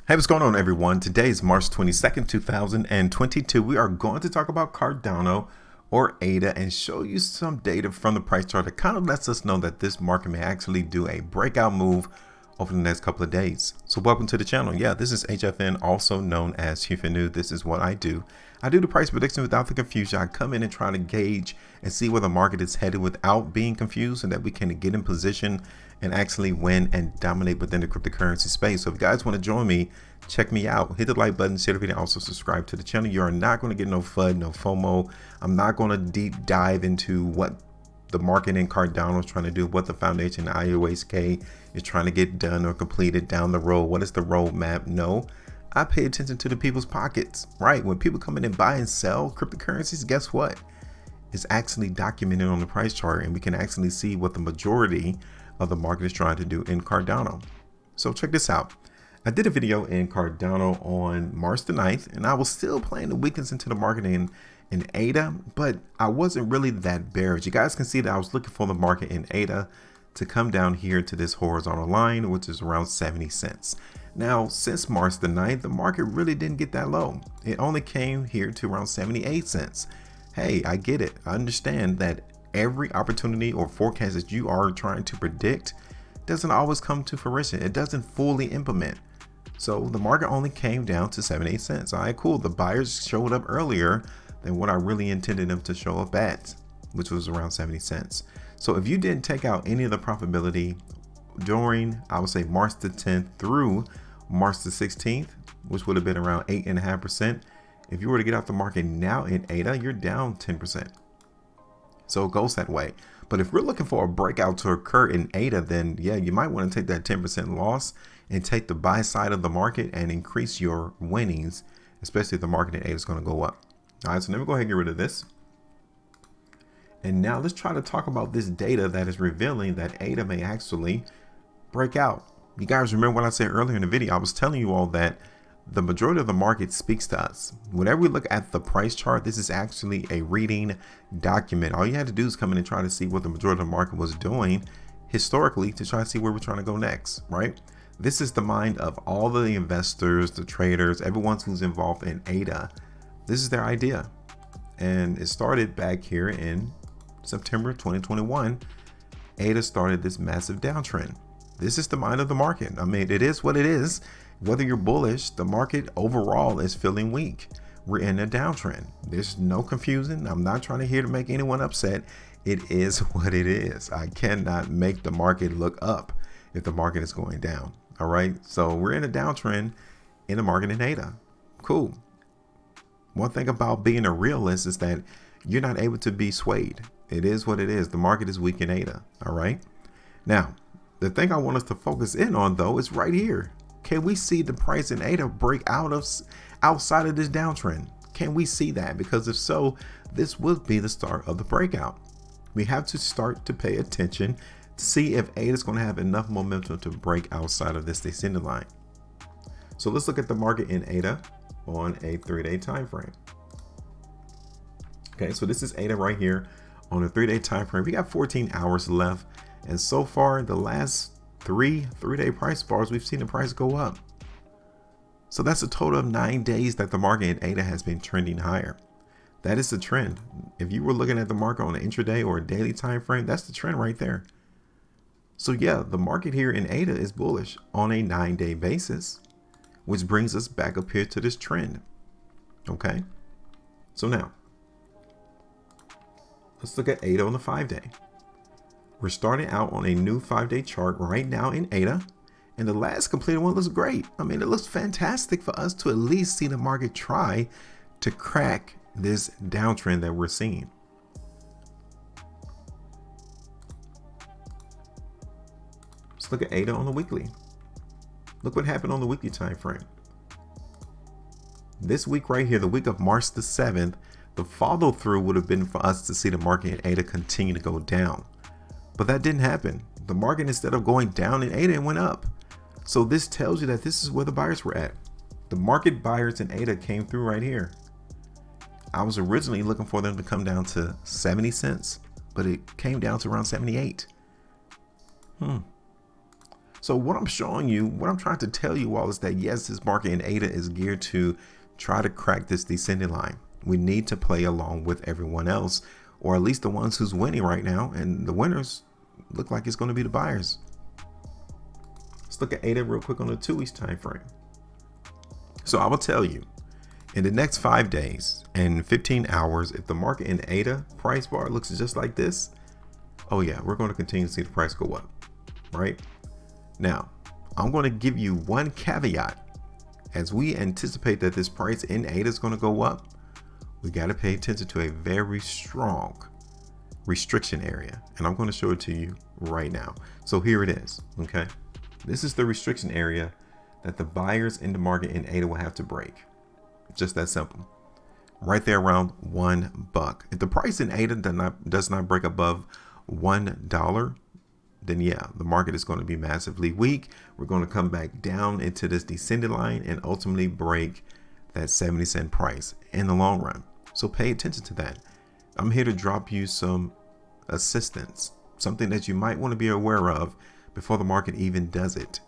Hey, what's going on, everyone? Today is March 22nd, 2022. We are going to talk about Cardano or ADA and show you some data from the price chart that kind of lets us know that this market may actually do a breakout move over the next couple of days. So welcome to the channel. Yeah, this is HueFin, also known as HueFin. This is what I do. I do the price prediction without the confusion. I come in and try to gauge and see where the market is headed without being confused, so that we can get in position and actually win and dominate within the cryptocurrency space. So if you guys want to join me, check me out. Hit the like button, share the video, also subscribe to the channel. You are not going to get no FUD, no FOMO. I'm not going to deep dive into what the market in Cardano is trying to do, what the foundation IOHK is trying to get done or completed down the road. What is the roadmap? No, I pay attention to the people's pockets, right? When people come in and buy and sell cryptocurrencies, guess what? It's actually documented on the price chart, and we can actually see what the majority of the market is trying to do in Cardano. So check this out. I did a video in Cardano on March the 9th, and I was still playing the weakness into the market in ADA, but I wasn't really that bearish. You guys can see that I was looking for the market in ADA to come down here to this horizontal line, which is around 70 cents. Now, since March the 9th, the market really didn't get that low. It only came here to around 78 cents. Hey, I get it. I understand that every opportunity or forecast that you are trying to predict doesn't always come to fruition. It doesn't fully implement. So the market only came down to 78 cents. All right, cool. The buyers showed up earlier than what I really intended them to show up at, which was around 70 cents. So if you didn't take out any of the profitability during, I would say, March the 10th through March the 16th, which would have been around 8.5%. If you were to get out the market now in ADA, you're down 10%. So it goes that way. But if we're looking for a breakout to occur in ADA, then yeah, you might want to take that 10% loss and take the buy side of the market and increase your winnings, especially if the market in ADA is going to go up. All right, so let me go ahead and get rid of this. And now let's try to talk about this data that is revealing that ADA may actually break out. You guys remember what I said earlier in the video? I was telling you all that the majority of the market speaks to us. Whenever we look at the price chart, this is actually a reading document. All you had to do is come in and try to see what the majority of the market was doing historically to try to see where we're trying to go next, right? This is the mind of all the investors, the traders, everyone who's involved in ADA. This is their idea. And it started back here in September 2021. ADA started this massive downtrend. This is the mind of the market. I mean, it is what it is. Whether you're bullish, the market overall is feeling weak. We're in a downtrend. There's no confusion. I'm not trying to here to make anyone upset. It is what it is. I cannot make the market look up if the market is going down. All right. So we're in a downtrend in the market in ADA. Cool. One thing about being a realist is that you're not able to be swayed. It is what it is. The market is weak in ADA. All right. Now, the thing I want us to focus in on, though, is right here. Can we see the price in ADA break outside of this downtrend? Can we see that? Because if so, this would be the start of the breakout. We have to start to pay attention to see if ADA is going to have enough momentum to break outside of this descending line. So let's look at the market in ADA on a 3-day time frame. Okay, so this is ADA right here on a 3-day time frame. We got 14 hours left, and so far the last three-day price bars, we've seen the price go up. So that's a total of 9 days that the market in ADA has been trending higher. That is the trend. If you were looking at the market on an intraday or a daily time frame, that's the trend right there. So yeah, the market here in ADA is bullish on a 9-day basis, which brings us back up here to this trend. Okay, so now let's look at ADA on the 5-day. We're starting out on a new 5-day chart right now in ADA, and the last completed one looks great. I mean, it looks fantastic for us to at least see the market try to crack this downtrend that we're seeing. Let's look at ADA on the weekly. Look what happened on the weekly time frame. This week right here, the week of March the 7th, the follow through would have been for us to see the market in ADA continue to go down. But that didn't happen. The market, instead of going down in ADA, it went up. So this tells you that this is where the buyers were at. The market buyers in ADA came through right here. I was originally looking for them to come down to 70 cents, but it came down to around 78. So what I'm showing you, what I'm trying to tell you all is that yes, this market in ADA is geared to try to crack this descending line. We need to play along with everyone else, or at least the ones who's winning right now. And the winners look like it's going to be the buyers. Let's look at ADA real quick on the 2 week time frame. So I will tell you, in the next 5 days and 15 hours, if the market in ADA price bar looks just like this, oh yeah, we're going to continue to see the price go up, right? Now, I'm going to give you one caveat. As we anticipate that this price in ADA is going to go up, we got to pay attention to a very strong restriction area. And I'm going to show it to you right now. So here it is. Okay. This is the restriction area that the buyers in the market in ADA will have to break. Just that simple. Right there around $1. If the price in ADA does not break above $1, then yeah, the market is going to be massively weak. We're going to come back down into this descending line and ultimately break that 70-cent price in the long run. So pay attention to that. I'm here to drop you some assistance, something that you might want to be aware of before the market even does it.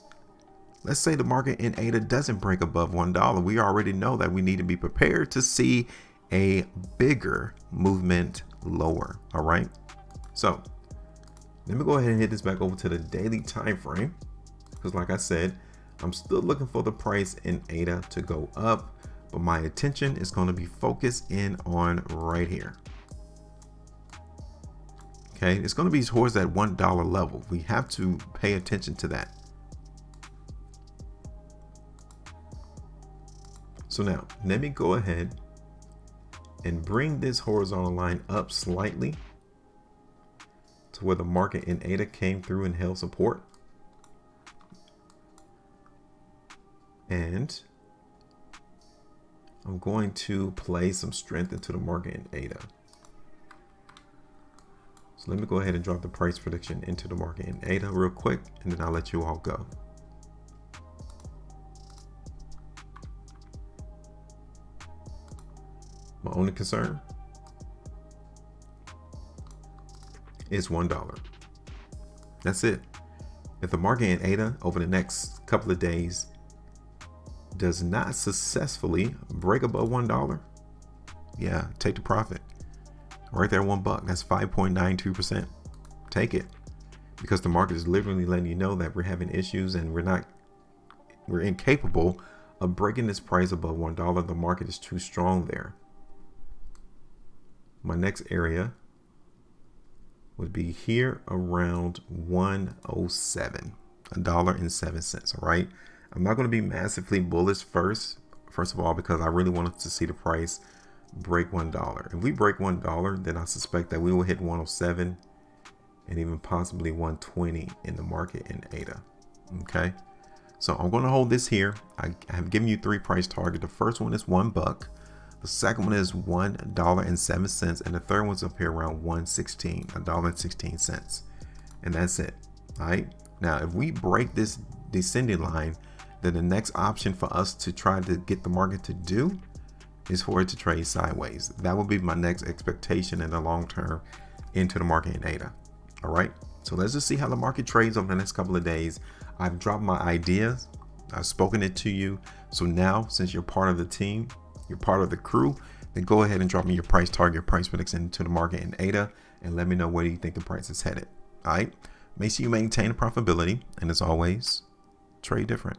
Let's say the market in ADA doesn't break above $1. We already know that we need to be prepared to see a bigger movement lower. All right. So let me go ahead and hit this back over to the daily time frame, because like I said, I'm still looking for the price in ADA to go up, but my attention is going to be focused in on right here. Okay, it's going to be towards that $1 level. We have to pay attention to that. So now let me go ahead and bring this horizontal line up slightly to where the market in ADA came through and held support. And I'm going to play some strength into the market in ADA. So let me go ahead and drop the price prediction into the market in ADA real quick, and then I'll let you all go. My only concern is $1. That's it. If the market in ADA over the next couple of days does not successfully break above $1, yeah, take the profit. Right there, $1. That's 5.92%. Take it, because the market is literally letting you know that we're having issues and we're incapable of breaking this price above $1. The market is too strong there. My next area would be here around 107, $1.07. All right. I'm not going to be massively bullish first of all, because I really wanted to see the price break $1. If we break $1, then I suspect that we will hit 107 and even possibly 120 in the market in ADA. Okay. So I'm going to hold this here. I have given you 3 price targets. The first one is $1. The second one is $1.07, and the third one's up here around $1.16, and that's it. All right. Now, if we break this descending line, then the next option for us to try to get the market to do is for it to trade sideways. That would be my next expectation in the long term into the market in ADA. All right. So let's just see how the market trades over the next couple of days. I've dropped my ideas. I've spoken it to you. So now, since you're part of the team, you're part of the crew, then go ahead and drop me your price target, your price prediction into the market in ADA, and let me know where you think the price is headed. All right. Make sure you maintain profitability, and as always, trade different.